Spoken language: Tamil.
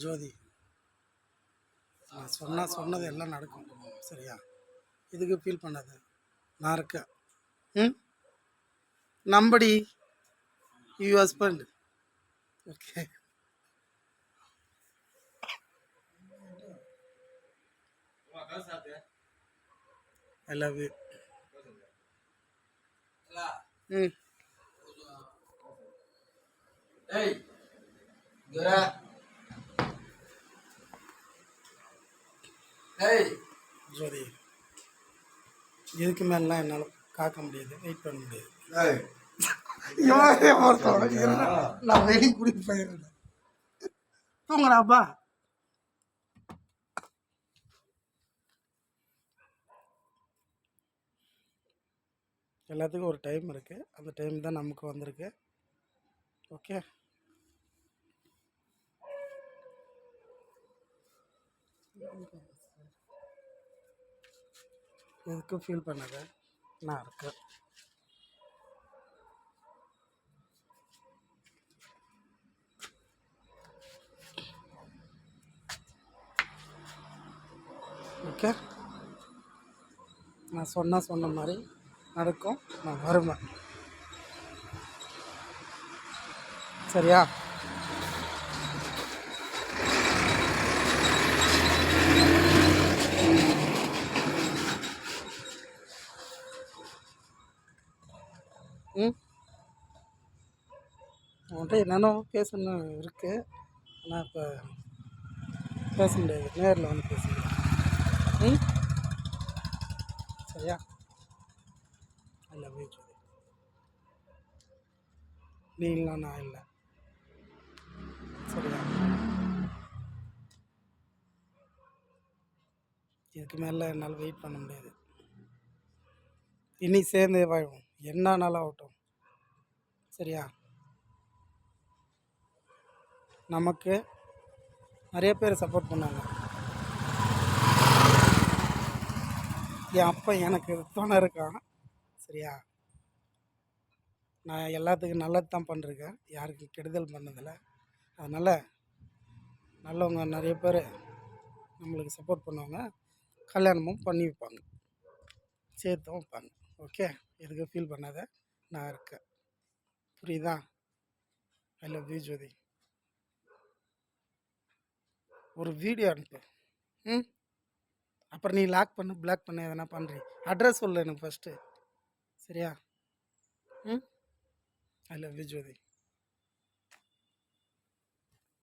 ஜோதி, நான் சொன்னது எல்லாம் நடக்கும். சரியா? இதுக்கு ஃபீல் பண்ணாத, நான் இருக்கேன். ம், நம்படி you husband. Okay, I love you. ம், ஜோதி, இதுக்கு மேலாம் என்னால் காக்க முடியாது, வெயிட் பண்ண முடியாது. நான் வெளியே கூட்டிட்டு போயிடுறேன். தூங்குறாப்பா. எல்லாத்துக்கும் ஒரு டைம் இருக்குது, அந்த டைம் தான் நமக்கு வந்திருக்கு. ஓகே, எதுக்கும் ஃபீல் பண்ணாத, நான் இருக்கேன். ஓகே, நான் சொன்ன மாதிரி நடக்கும், நான் வருவேன். சரியா? ம், உன்கிட்ட என்னென்னோ பேசணும் இருக்குது, ஆனால் இப்போ பேச முடியாது, நேரில் வந்து பேசுகிறேன். ம், சரியா? ஐ லவ் யூ ஜோதி. நீ இல்லை, நான் இல்லை. சரியா? இதுக்கு மேலே என்னால் வெயிட் பண்ண முடியாது. இனி சேர்ந்தே வாழும், என்ன நாளாக ஆகட்டும். சரியா? நமக்கு நிறைய பேர் சப்போர்ட் பண்ணாங்க. என் அப்பா எனக்கு துணை இருக்கான். சரியா? நான் எல்லாத்துக்கும் நல்லது தான் பண்ணிருக்கேன், யாருக்கும் கெடுதல் பண்ணதில்லை. அதனால் நல்லவங்க நிறைய பேர் நம்மளுக்கு சப்போர்ட் பண்ணுவாங்க, கல்யாணமும் பண்ணி வைப்பாங்க, சேர்த்தும் வைப்பாங்க. ஓகே, எதுக்கு ஃபீல் பண்ணாத, நான் இருக்கேன். புரியுதா? ஐ லவ் யூ ஜோதி. ஒரு வீடியோ அனுப்பு. ம், அப்புறம் நீ லாக் பண்ணு, பிளாக் பண்ணு, எதனா பண்ணுறீ. அட்ரஸ் சொல்லு எனக்கு ஃபஸ்ட்டு. சரியா? ம், ஐ லவ் யூ ஜோதி.